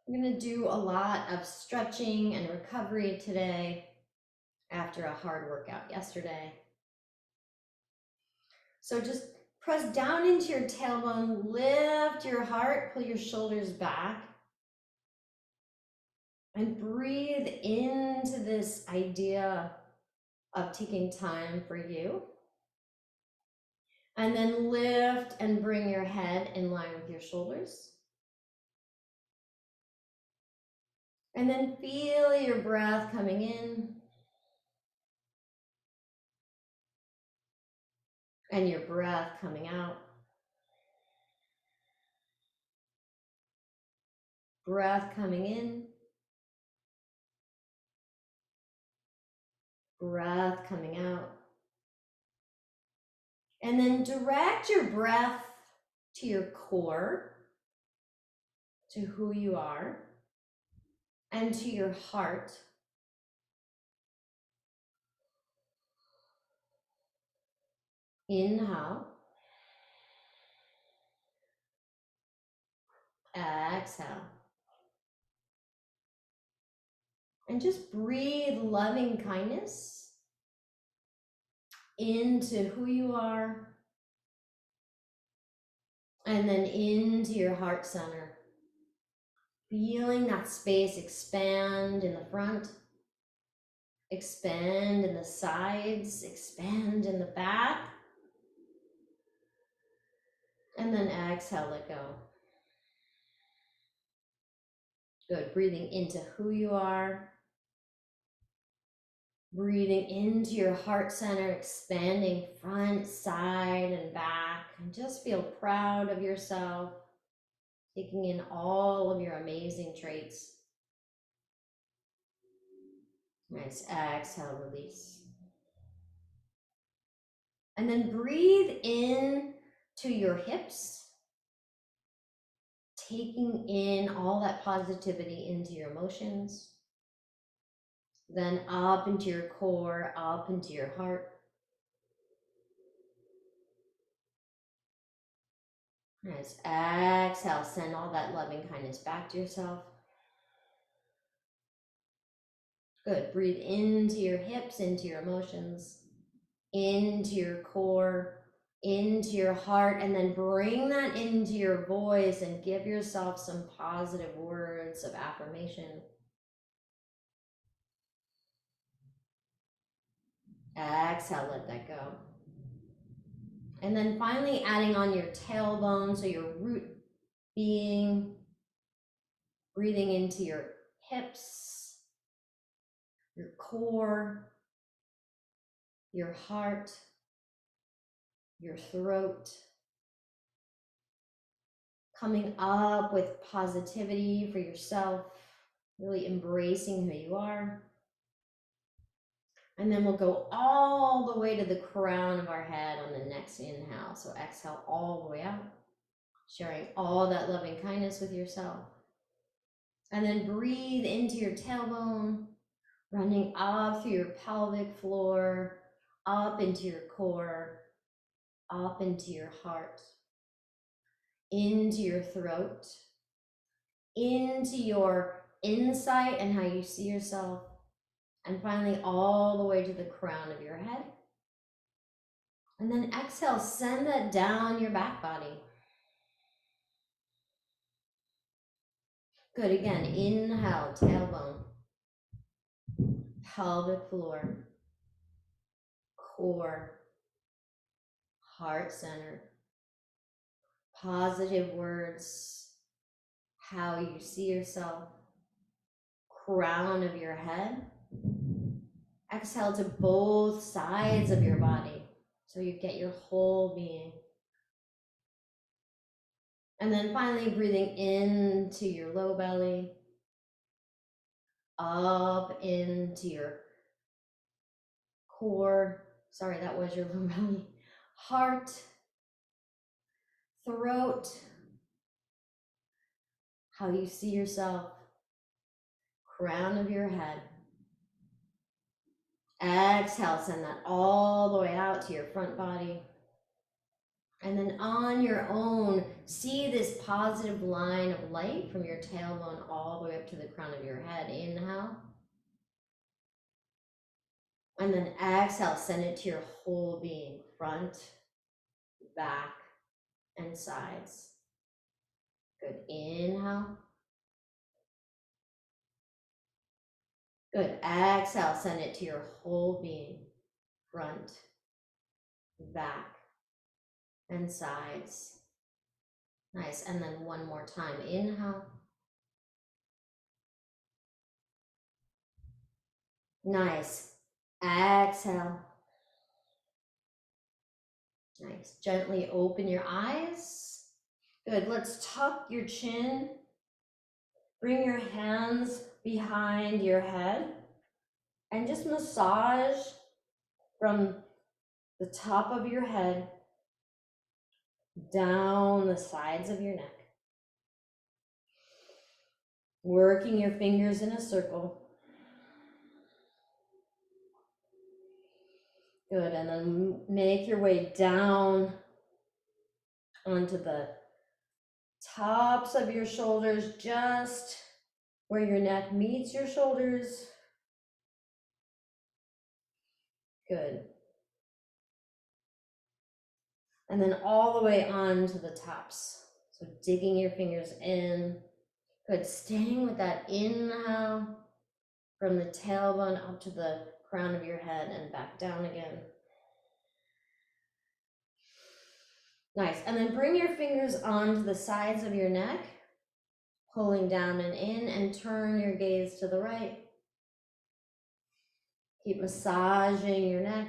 I'm going to do a lot of stretching and recovery today after a hard workout yesterday. So just press down into your tailbone, lift your heart, pull your shoulders back, and breathe into this idea of taking time for you. And then lift and bring your head in line with your shoulders. And then feel your breath coming in and your breath coming out. Breath coming in, breath coming out. And then direct your breath to your core, to who you are, and to your heart. Inhale. Exhale. And just breathe loving kindness into who you are, and then into your heart center. Feeling that space expand in the front, expand in the sides, expand in the back. And then exhale, let go. Good, breathing into who you are. Breathing into your heart center, expanding front, side, and back. And just feel proud of yourself, taking in all of your amazing traits. Nice, exhale, release. And then breathe in to your hips, taking in all that positivity into your emotions. Then up into your core, up into your heart. Nice, exhale, send all that loving kindness back to yourself. Good, breathe into your hips, into your emotions, into your core, into your heart, and then bring that into your voice and give yourself some positive words of affirmation. Exhale, let that go. And then finally adding on your tailbone, so your root being, breathing into your hips, your core, your heart, your throat, coming up with positivity for yourself, really embracing who you are. And then we'll go all the way to the crown of our head on the next inhale. So exhale all the way out, sharing all that loving kindness with yourself. And then breathe into your tailbone, running up through your pelvic floor, up into your core, up into your heart, into your throat, into your insight and how you see yourself, and finally all the way to the crown of your head. And then exhale, send that down your back body. Good, again, inhale, tailbone, pelvic floor, core, heart center, positive words, how you see yourself, crown of your head. Exhale to both sides of your body, so you get your whole being. And then finally breathing into your low belly, up into your core. Sorry, that was your low belly. Heart, throat, how you see yourself, crown of your head. Exhale, send that all the way out to your front body, And then on your own, see this positive line of light from your tailbone all the way up to the crown of your head. Inhale. And then exhale, send it to your whole being, front, back, and sides. Good. Inhale. Good. Exhale, send it to your whole being, front, back, and sides. Nice. And then one more time. Inhale. Nice. Exhale. Nice. Gently open your eyes. Good. Let's tuck your chin. Bring your hands behind your head and just massage from the top of your head down the sides of your neck. Working your fingers in a circle. Good, and then make your way down onto the tops of your shoulders, just where your neck meets your shoulders. Good. And then all the way onto the tops. So digging your fingers in. Good, staying with that inhale from the tailbone up to the crown of your head and back down again. Nice, and then bring your fingers onto the sides of your neck, pulling down and in, and turn your gaze to the right. Keep massaging your neck.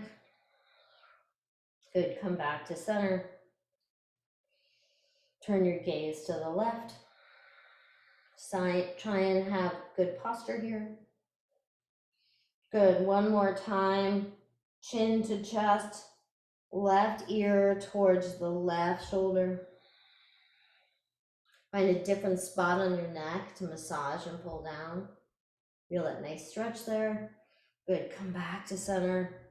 Good, come back to center. Turn your gaze to the left. Try and have good posture here. Good, one more time. Chin to chest, left ear towards the left shoulder. Find a different spot on your neck to massage and pull down. Feel that nice stretch there. Good, come back to center.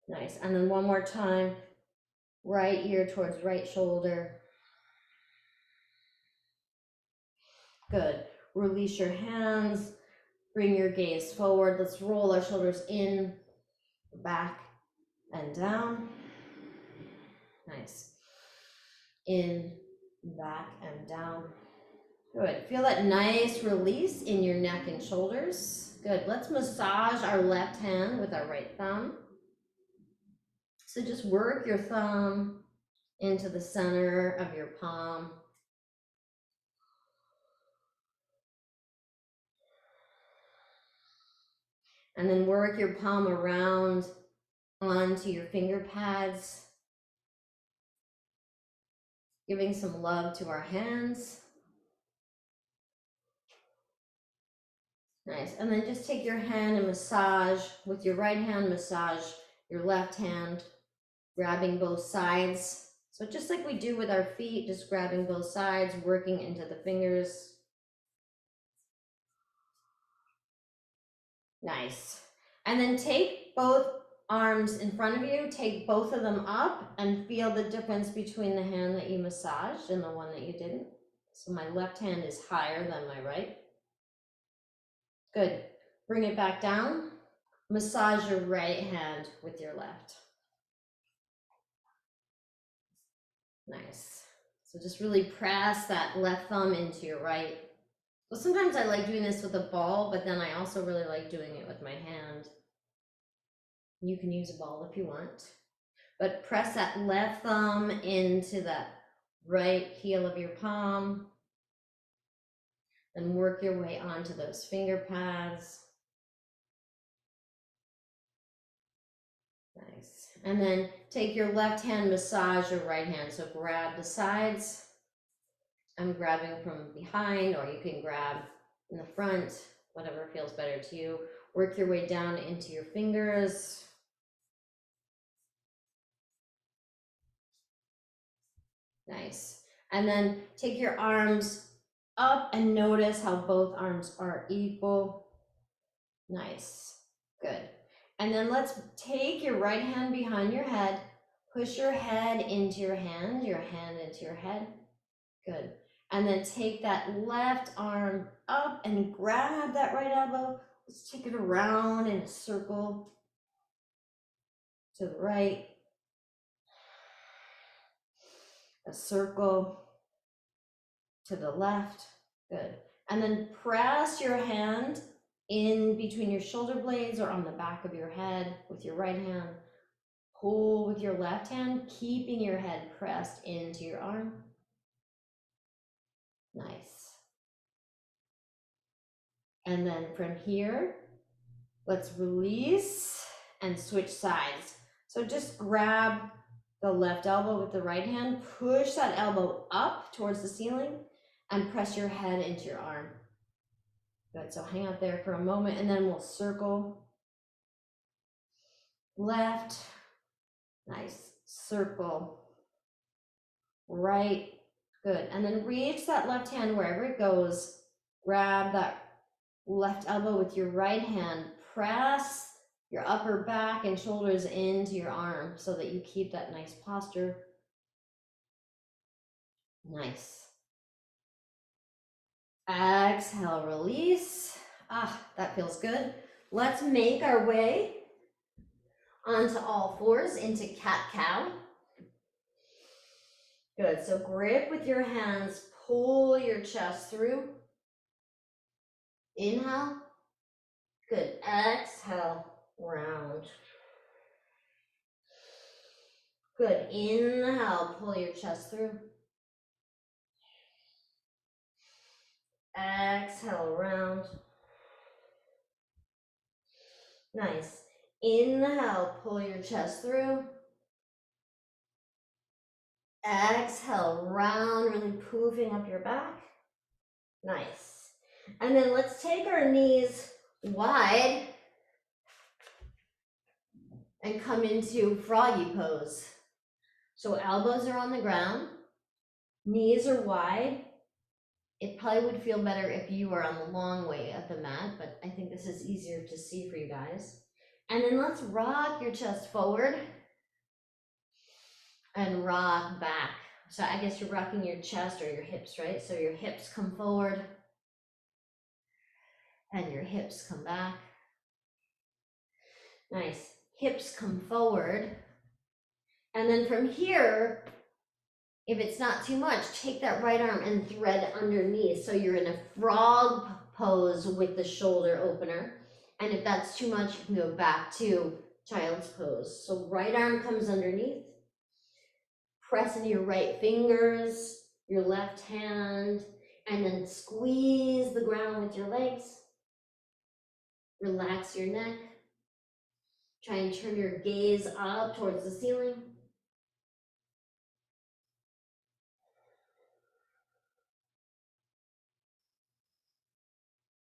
Nice, and then one more time. Right ear towards right shoulder. Good, release your hands. Bring your gaze forward. Let's roll our shoulders in, back, and down. Nice. In, back, and down. Good. Feel that nice release in your neck and shoulders. Good. Let's massage our left hand with our right thumb. So just work your thumb into the center of your palm. And then work your palm around onto your finger pads, giving some love to our hands. Nice, and then just take your hand and massage with your right hand, massage your left hand, grabbing both sides. So just like we do with our feet, just grabbing both sides, working into the fingers. Nice. And then take both arms in front of you, take both of them up and feel the difference between the hand that you massaged and the one that you didn't. So my left hand is higher than my right. Good. Bring it back down. Massage your right hand with your left. Nice. So just really press that left thumb into your right. So sometimes I like doing this with a ball, but then I also really like doing it with my hand. You can use a ball if you want, but press that left thumb into that right heel of your palm and work your way onto those finger pads. Nice. And then take your left hand, massage your right hand. So grab the sides. I'm grabbing from behind, or you can grab in the front, whatever feels better to you. Work your way down into your fingers. Nice. And then take your arms up and notice how both arms are equal. Nice. Good. And then let's take your right hand behind your head, Push your head into your hand into your head. Good. And then take that left arm up and grab that right elbow. Let's take it around in a circle to the right, a circle to the left. Good. And then press your hand in between your shoulder blades or on the back of your head with your right hand. Pull with your left hand, keeping your head pressed into your arm. Nice. And then from here, let's release and switch sides. So just grab the left elbow with the right hand, push that elbow up towards the ceiling and press your head into your arm. Good, so hang out there for a moment and then we'll circle. Left, nice, circle. Right, good. And then reach that left hand wherever it goes. Grab that left elbow with your right hand. Press your upper back and shoulders into your arm so that you keep that nice posture. Nice. Exhale, release. Ah, that feels good. Let's make our way onto all fours into cat-cow. Good, so grip with your hands, pull your chest through. Inhale. Good, exhale, round. Good, inhale, pull your chest through. Exhale, round. Nice. Inhale, pull your chest through. Exhale, round, really poofing up your back. Nice. And then let's take our knees wide and come into froggy pose. So elbows are on the ground, knees are wide. It probably would feel better if you were on the long way of the mat, but I think this is easier to see for you guys. And then let's rock your chest forward and rock back. So I guess you're rocking your chest or your hips, right? So your hips come forward and your hips come back. Nice. Hips come forward. And then from here, if it's not too much, take that right arm and thread underneath. So you're in a frog pose with the shoulder opener. And if that's too much, you can go back to child's pose. So right arm comes underneath. Press into your right fingers, your left hand, and then squeeze the ground with your legs. Relax your neck. Try and turn your gaze up towards the ceiling.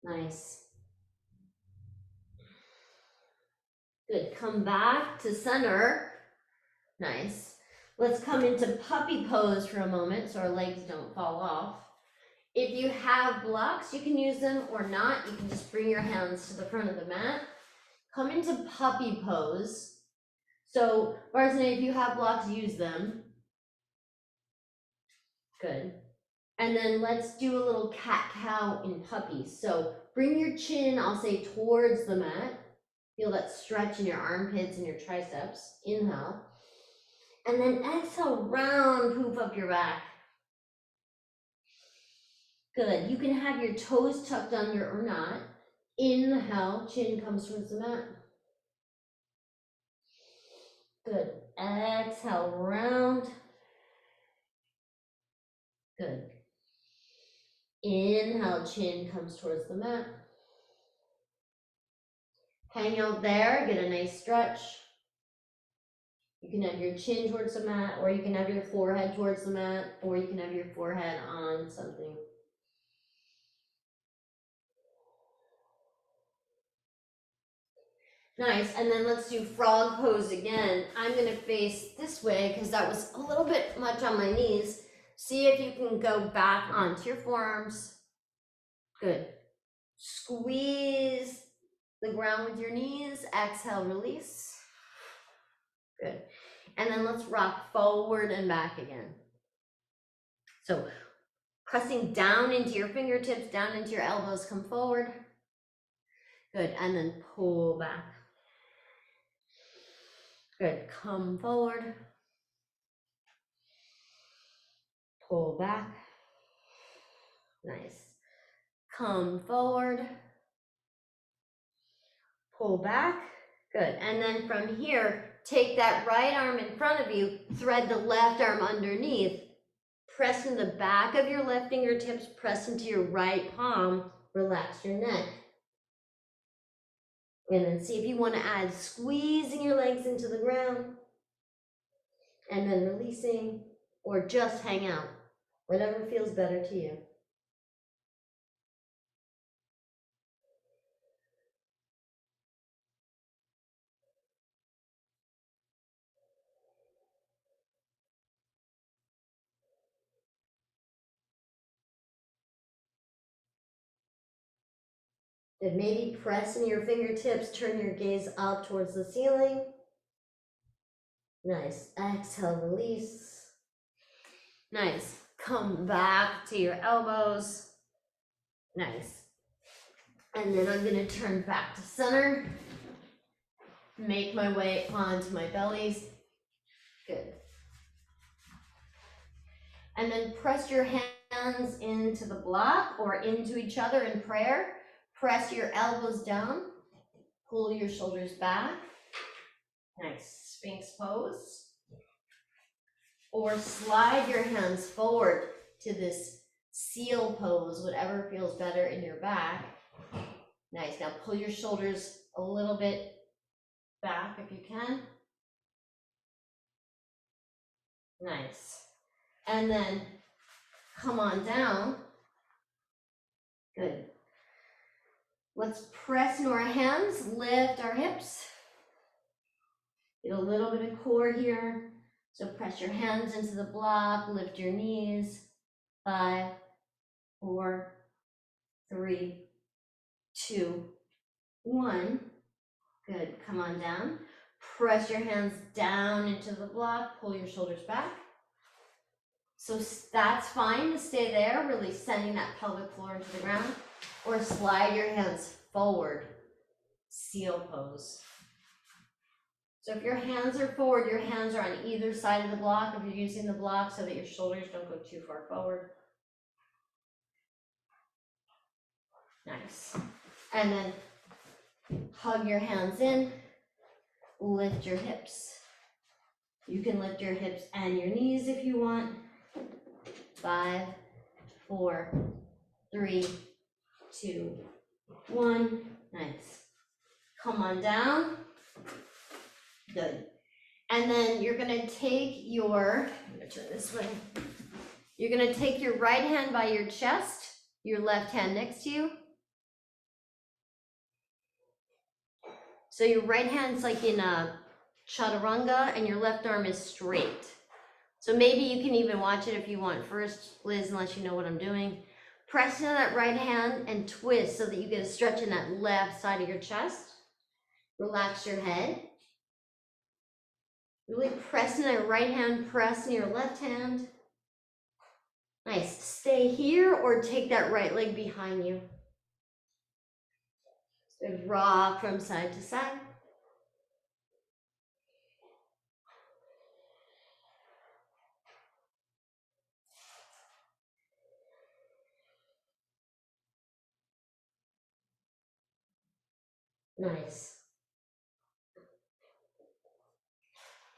Nice. Good, come back to center. Nice. Let's come into puppy pose for a moment so our legs don't fall off. If you have blocks, you can use them or not. You can just bring your hands to the front of the mat. Come into puppy pose. So, Varsity, if you have blocks, use them. Good. And then let's do a little cat-cow in puppy. So bring your chin, I'll say, towards the mat. Feel that stretch in your armpits and your triceps. Inhale. And then exhale, round, poof up your back. Good. You can have your toes tucked under or not. Inhale, chin comes towards the mat. Good. Exhale, round. Good. Inhale, chin comes towards the mat. Hang out there, get a nice stretch. You can have your chin towards the mat, or you can have your forehead towards the mat, or you can have your forehead on something. Nice, and then let's do frog pose again. I'm gonna face this way because that was a little bit much on my knees. See if you can go back onto your forearms. Good. Squeeze the ground with your knees. Exhale, release. Good. And then let's rock forward and back again. So pressing down into your fingertips, down into your elbows, come forward. Good, and then pull back. Good, come forward. Pull back. Nice. Come forward. Pull back. Good, and then from here, take that right arm in front of you, thread the left arm underneath, press in the back of your left fingertips, press into your right palm, relax your neck. And then see if you want to add squeezing your legs into the ground, and then releasing, or just hang out, whatever feels better to you. And maybe press in your fingertips, turn your gaze up towards the ceiling. Nice. Exhale, release. Nice. Come back to your elbows. Nice. And then I'm going to turn back to center. Make my way onto my bellies. Good. And then press your hands into the block or into each other in prayer. Press your elbows down. Pull your shoulders back. Nice. Sphinx pose. Or slide your hands forward to this seal pose, whatever feels better in your back. Nice. Now pull your shoulders a little bit back if you can. Nice. And then come on down. Good. Let's press into our hands, lift our hips. Get a little bit of core here. So press your hands into the block, lift your knees. 5, 4, 3, 2, 1. Good, come on down. Press your hands down into the block, pull your shoulders back. So that's fine to stay there, really sending that pelvic floor into the ground. Or slide your hands forward, seal pose. So if your hands are forward, your hands are on either side of the block if you're using the block so that your shoulders don't go too far forward. Nice. And then hug your hands in, lift your hips. You can lift your hips and your knees if you want. 5, 4, 3, 2, 1. Nice. Come on down. Good. And then you're gonna take your, I'm gonna turn this way. You're gonna take your right hand by your chest, your left hand next to you. So your right hand's like in a chaturanga and your left arm is straight. So maybe you can even watch it if you want first, Liz, unless you know what I'm doing. Press into that right hand and twist so that you get a stretch in that left side of your chest. Relax your head. Really press in that right hand, press in your left hand. Nice. Stay here or take that right leg behind you. So rock from side to side. Nice.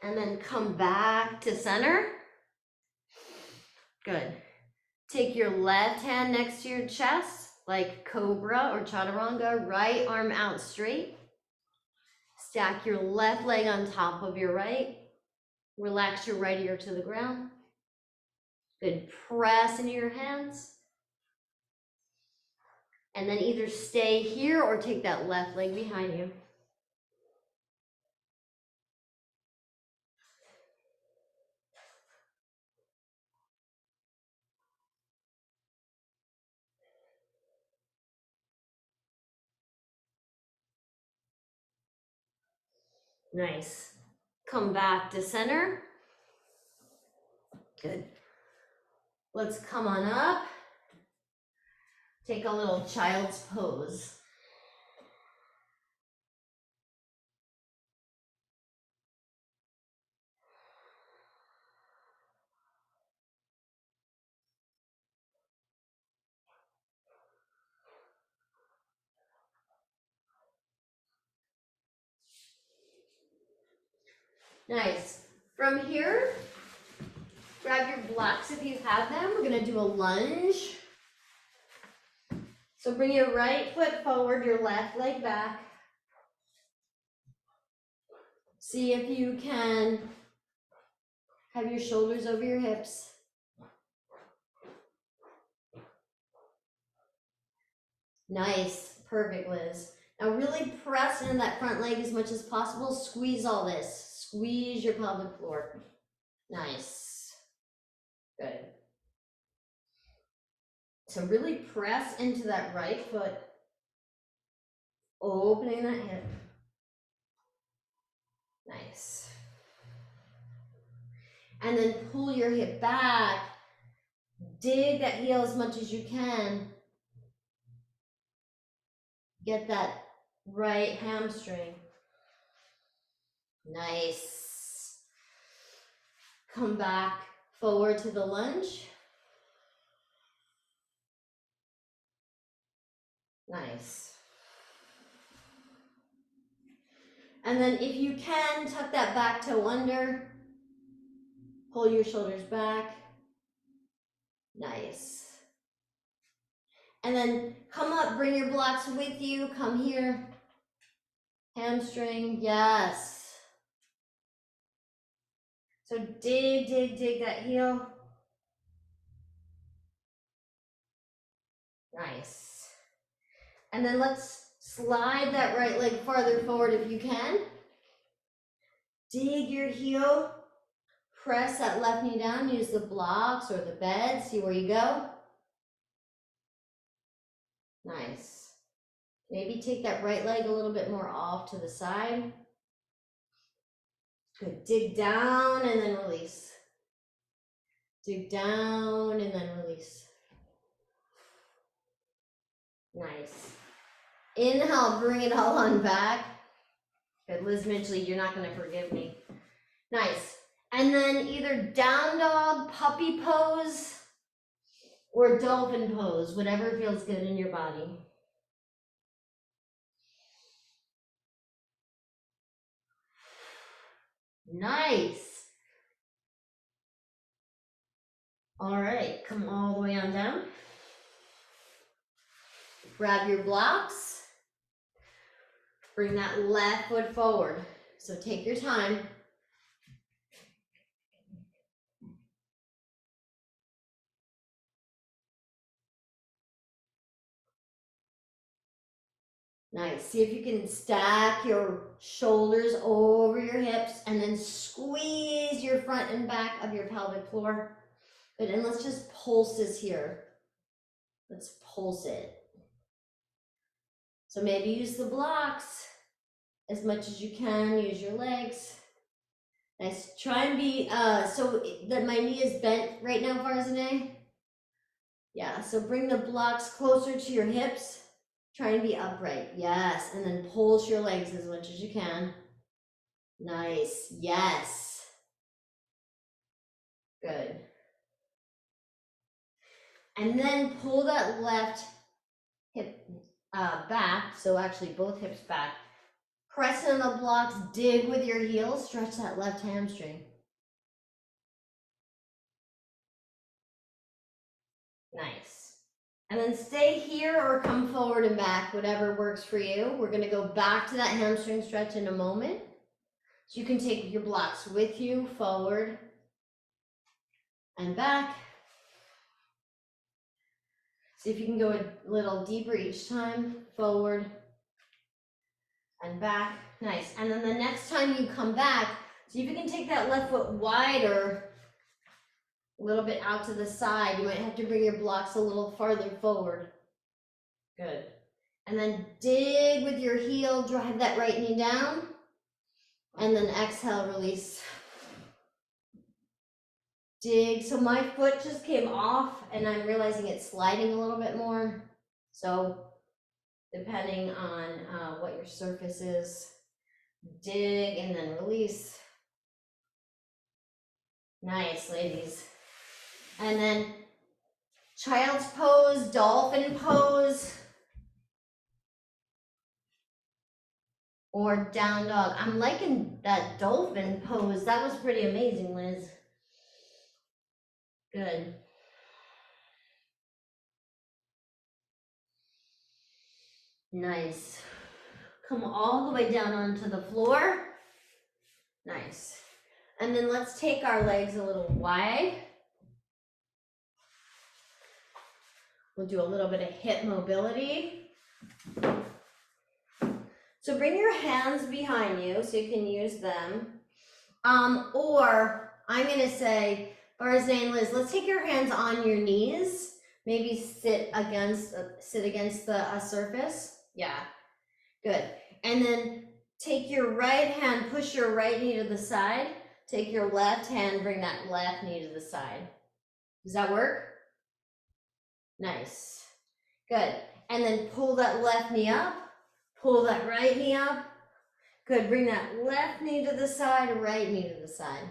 And then come back to center. Good. Take your left hand next to your chest, like cobra or chaturanga, right arm out straight. Stack your left leg on top of your right. Relax your right ear to the ground. Good. Press into your hands. And then either stay here or take that left leg behind you. Nice. Come back to center. Good. Let's come on up. Take a little child's pose. Nice. From here, grab your blocks if you have them. We're gonna do a lunge. So bring your right foot forward, your left leg back. See if you can have your shoulders over your hips. Nice, perfect, Liz. Now really press into that front leg as much as possible. Squeeze all this. Squeeze your pelvic floor. Nice. Good. So really press into that right foot. Opening that hip. Nice. And then pull your hip back. Dig that heel as much as you can. Get that right hamstring. Nice. Come back forward to the lunge. Nice. And then if you can, tuck that back toe under. Pull your shoulders back. Nice. And then come up, bring your blocks with you. Come here. Hamstring, yes. So dig, dig, dig that heel. Nice. And then let's slide that right leg farther forward if you can. Dig your heel. Press that left knee down. Use the blocks or the bed. See where you go. Nice. Maybe take that right leg a little bit more off to the side. Good. Dig down and then release. Dig down and then release. Nice. Inhale, bring it all on back. Good, Liz Midgley, you're not going to forgive me. Nice. And then either down dog, puppy pose, or dolphin pose, whatever feels good in your body. Nice. All right, come all the way on down. Grab your blocks. Bring that left foot forward. So take your time. Nice. See if you can stack your shoulders over your hips and then squeeze your front and back of your pelvic floor. Good. And let's just pulse this here. Let's pulse it. So maybe use the blocks as much as you can. Use your legs. Nice. Try and be, so that my knee is bent right now, Farzaneh. Yeah, so bring the blocks closer to your hips. Try and be upright. Yes, and then pulse your legs as much as you can. Nice. Yes. Good. And then pull that left hip back, so actually both hips back. Press in the blocks, dig with your heels, stretch that left hamstring. Nice. And then stay here or come forward and back, whatever works for you. We're gonna go back to that hamstring stretch in a moment. So you can take your blocks with you, forward and back. See if you can go a little deeper each time, forward and back. Nice. And then the next time you come back, see if you can take that left foot wider, a little bit out to the side. You might have to bring your blocks a little farther forward. Good. And then dig with your heel, drive that right knee down. And then exhale, release. Dig. So my foot just came off and I'm realizing it's sliding a little bit more. So depending on what your surface is, dig and then release. Nice, ladies. And then child's pose, dolphin pose, or down dog. I'm liking that dolphin pose. That was pretty amazing, Liz. Good. Nice. Come all the way down onto the floor. Nice. And then let's take our legs a little wide. We'll do a little bit of hip mobility. So bring your hands behind you so you can use them. Or I'm gonna say, Barzan and Liz, let's take your hands on your knees. Maybe sit against the surface. Yeah, good. And then take your right hand, push your right knee to the side. Take your left hand, bring that left knee to the side. Does that work? Nice. Good. And then pull that left knee up. Pull that right knee up. Good. Bring that left knee to the side, right knee to the side.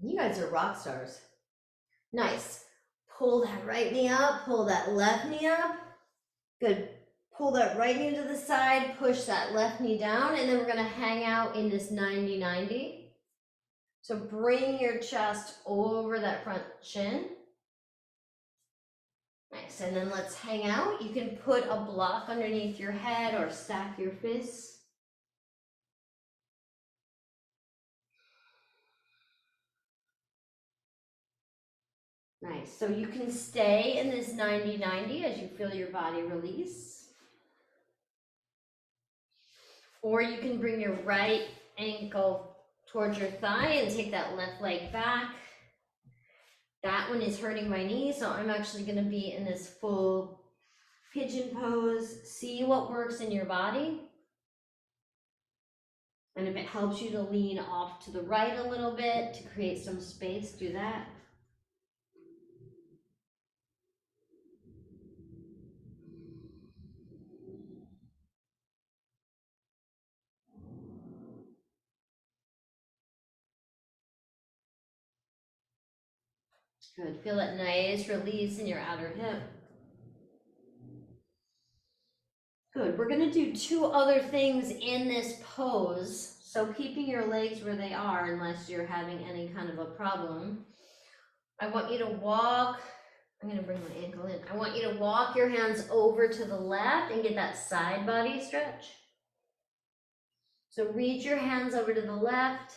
You guys are rock stars. Nice. Pull that right knee up. Pull that left knee up. Good. Pull that right knee to the side. Push that left knee down. And then we're going to hang out in this 90-90. So bring your chest over that front shin. Nice, and then let's hang out. You can put a block underneath your head or stack your fists. Nice, so you can stay in this 90-90 as you feel your body release. Or you can bring your right ankle towards your thigh and take that left leg back. That one is hurting my knee, so I'm actually going to be in this full pigeon pose. See what works in your body. And if it helps you to lean off to the right a little bit to create some space, do that. Good. Feel that nice release in your outer hip. Good. We're going to do two other things in this pose. So keeping your legs where they are unless you're having any kind of a problem. I want you to walk. I'm going to bring my ankle in. I want you to walk your hands over to the left and get that side body stretch. So reach your hands over to the left.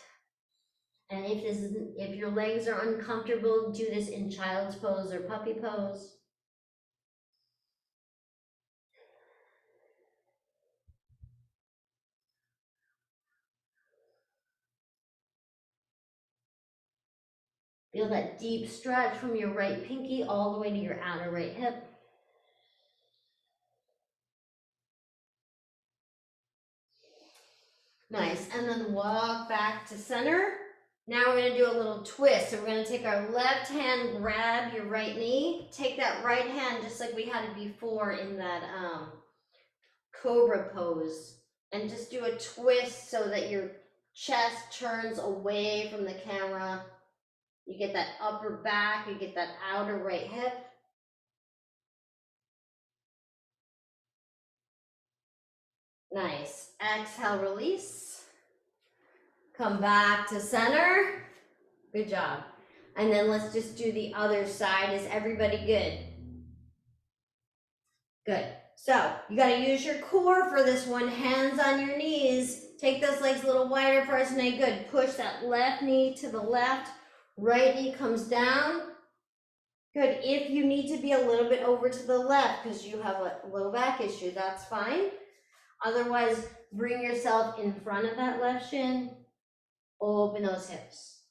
And if your legs are uncomfortable, do this in child's pose or puppy pose. Feel that deep stretch from your right pinky all the way to your outer right hip. Nice, and then walk back to center. Now we're gonna do a little twist. So we're gonna take our left hand, grab your right knee, take that right hand just like we had it before in that cobra pose, and just do a twist so that your chest turns away from the camera. You get that upper back, you get that outer right hip. Nice. Exhale, release. Come back to center. Good job. And then let's just do the other side. Is everybody good? Good. So you got to use your core for this one. Hands on your knees. Take those legs a little wider for us. Nice. Good. Push that left knee to the left. Right knee comes down. Good. If you need to be a little bit over to the left because you have a low back issue, that's fine. Otherwise, bring yourself in front of that left shin. Open those hips.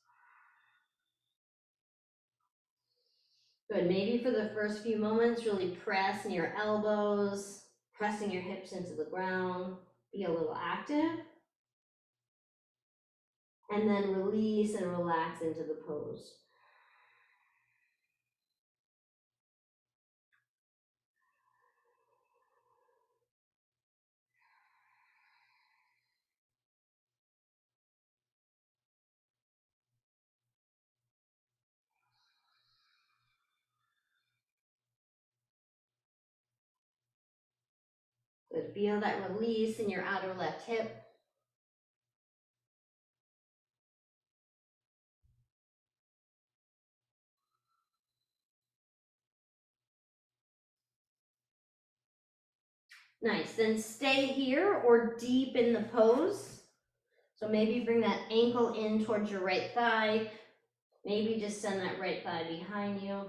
Good. Maybe for the first few moments, really press in your elbows, pressing your hips into the ground. be a little active, and then release and relax into the pose. Good, feel that release in your outer left hip. Nice, then stay here or deep in the pose. So maybe bring that ankle in towards your right thigh. Maybe just send that right thigh behind you.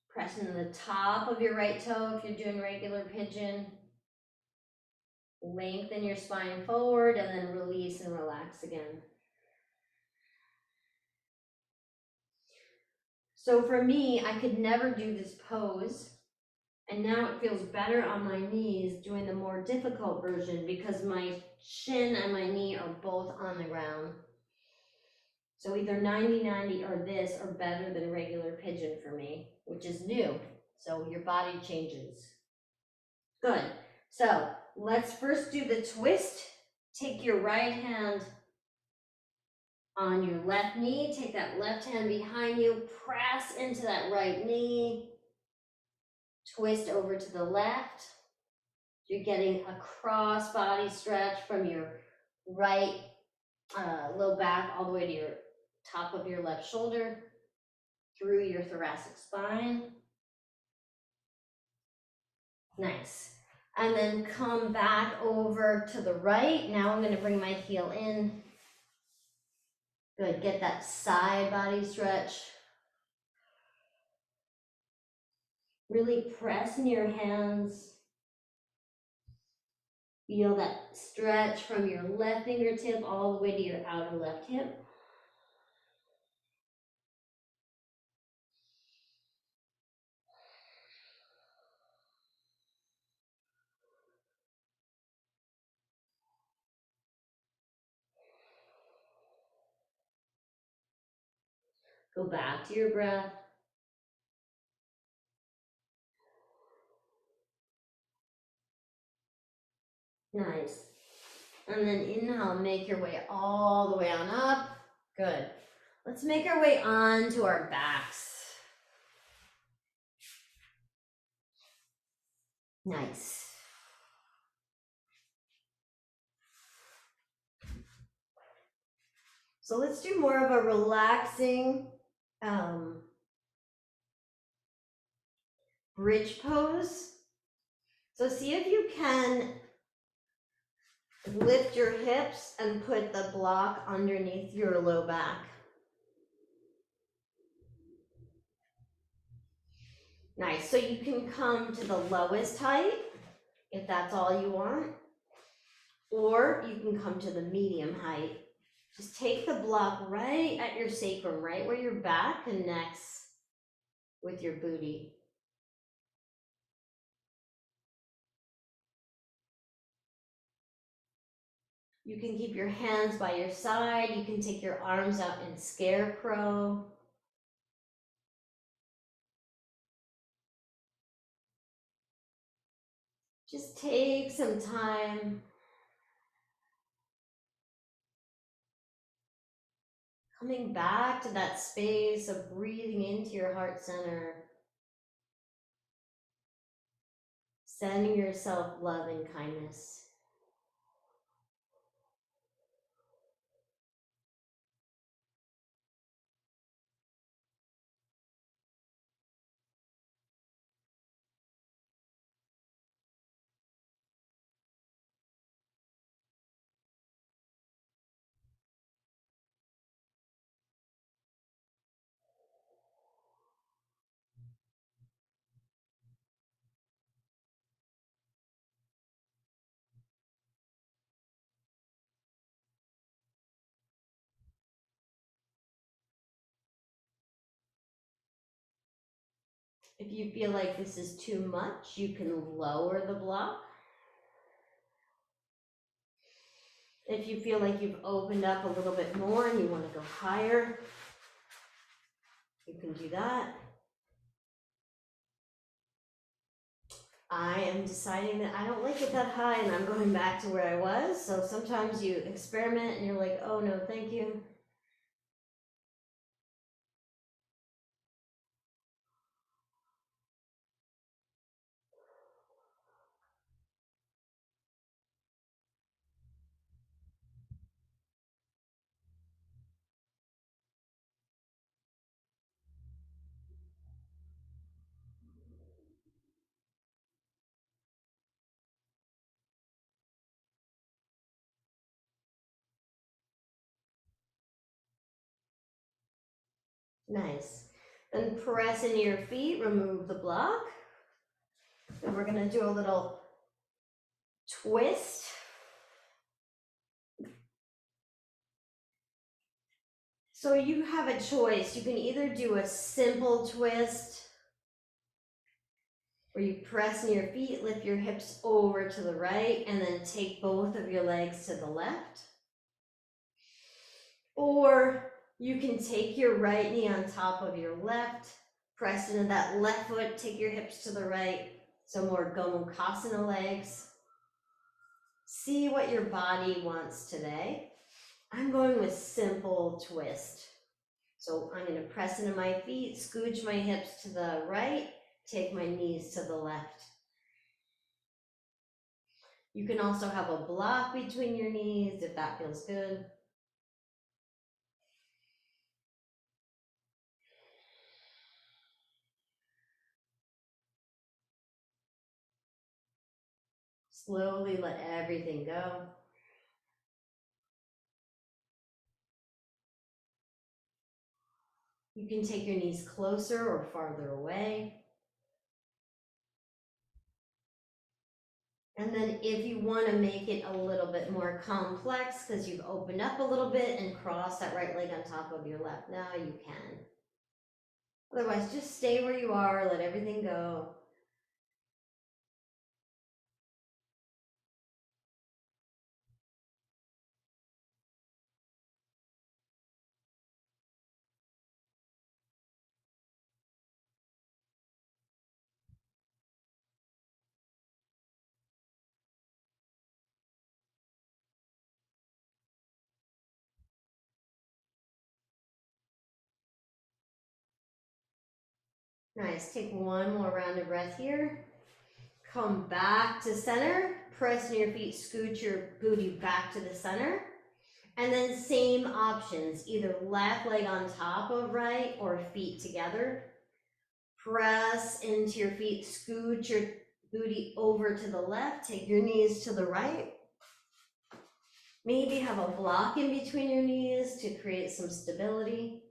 Press into the top of your right toe if you're doing regular pigeon. Lengthen your spine forward and then release and relax again. So for me, I could never do this pose. And now it feels better on my knees doing the more difficult version because my shin and my knee are both on the ground. So either 90-90 or this are better than regular pigeon for me, which is new. So your body changes. Good. So let's first do the twist. Take your right hand on your left knee. Take that left hand behind you. Press into that right knee. Twist over to the left. You're getting a cross body stretch from your right low back all the way to your top of your left shoulder, through your thoracic spine. Nice. And then come back over to the right. Now I'm going to bring my heel in. Good. Get that side body stretch. Really press in your hands. Feel that stretch from your left fingertip all the way to your outer left hip. Go back to your breath. Nice. And then inhale, make your way all the way on up. Good. Let's make our way on to our backs. Nice. So let's do more of a relaxing bridge pose. So see if you can lift your hips and put the block underneath your low back. Nice, so you can come to the lowest height if that's all you want, or you can come to the medium height. Just take the block right at your sacrum, right where your back connects with your booty. You can keep your hands by your side. You can take your arms out in scarecrow. Just take some time coming back to that space of breathing into your heart center, sending yourself love and kindness. If you feel like this is too much, you can lower the block. If you feel like you've opened up a little bit more and you want to go higher, you can do that. I am deciding that I don't like it that high and I'm going back to where I was. So sometimes you experiment and you're like, oh no, thank you. Nice. Then press into your feet, remove the block. And we're gonna do a little twist. So you have a choice. You can either do a simple twist where you press in your feet, lift your hips over to the right, and then take both of your legs to the left. Or you can take your right knee on top of your left, press into that left foot, take your hips to the right. So more Gomukhasana legs. See what your body wants today. I'm going with simple twist. So I'm going to press into my feet, scooch my hips to the right, take my knees to the left. You can also have a block between your knees if that feels good. Slowly let everything go. You can take your knees closer or farther away. And then if you want to make it a little bit more complex because you've opened up a little bit and cross that right leg on top of your left, now you can. Otherwise, just stay where you are, let everything go. Nice, take one more round of breath here. Come back to center, press in your feet, scoot your booty back to the center. And then same options, either left leg on top of right or feet together. Press into your feet, scoot your booty over to the left, take your knees to the right. Maybe have a block in between your knees to create some stability.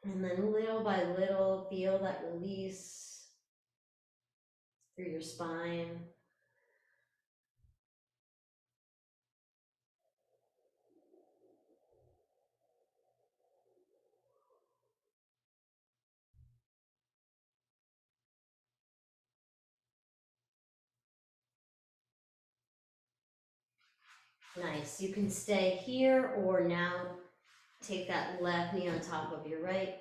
And then little by little, feel that release through your spine. Nice, you can stay here or now take that left knee on top of your right.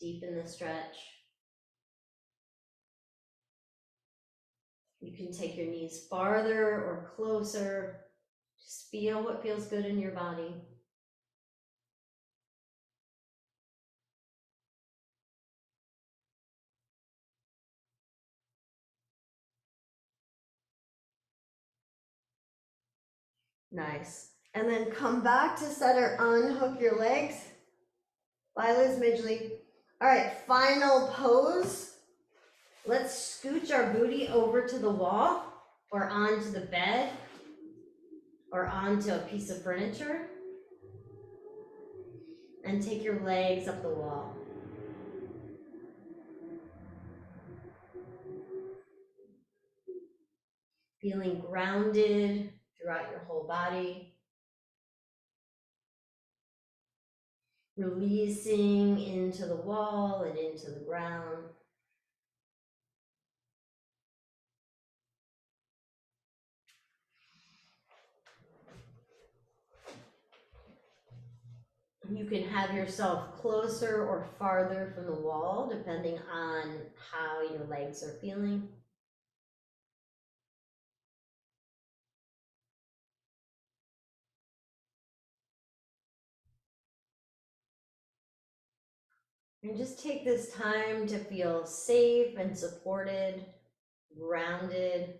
Deepen the stretch. You can take your knees farther or closer. Just feel what feels good in your body. Nice. And then come back to center, unhook your legs. Bye, Liz Midgley. All right, final pose. Let's scooch our booty over to the wall or onto the bed or onto a piece of furniture. And take your legs up the wall. Feeling grounded throughout your whole body. Releasing into the wall and into the ground. You can have yourself closer or farther from the wall, depending on how your legs are feeling. And just take this time to feel safe and supported, grounded,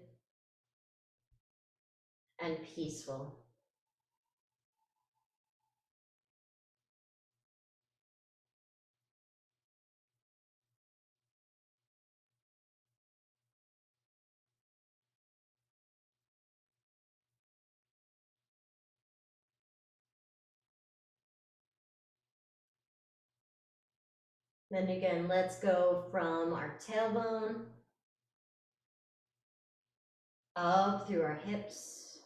and peaceful. Then again, let's go from our tailbone up through our hips,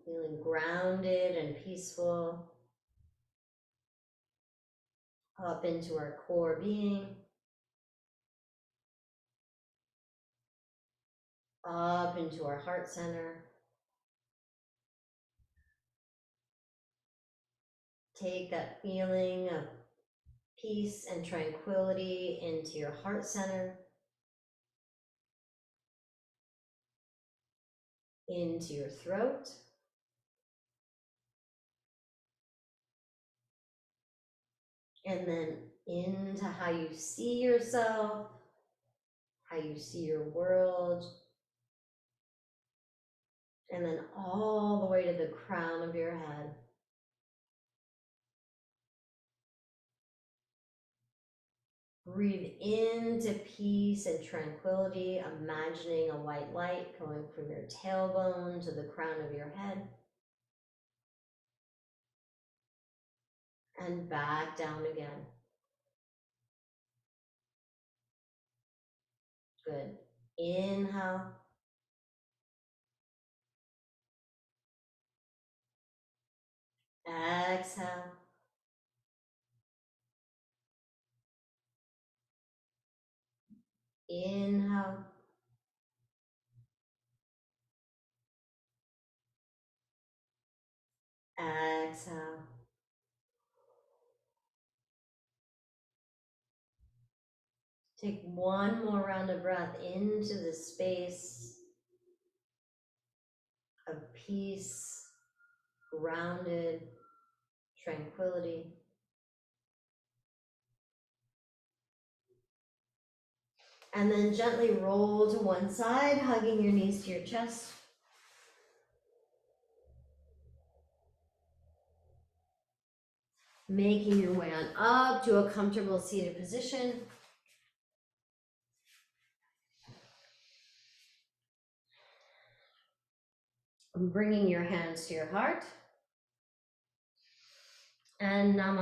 feeling grounded and peaceful, up into our core being, up into our heart center. Take that feeling of peace and tranquility into your heart center, into your throat, and then into how you see yourself, how you see your world, and then all the way to the crown of your head. Breathe into peace and tranquility, imagining a white light going from your tailbone to the crown of your head. And back down again. Good. Inhale. Exhale. Inhale. Exhale. Take one more round of breath into the space of peace, grounded, tranquility. And then gently roll to one side, hugging your knees to your chest. Making your way on up to a comfortable seated position. Bringing your hands to your heart. And namaste.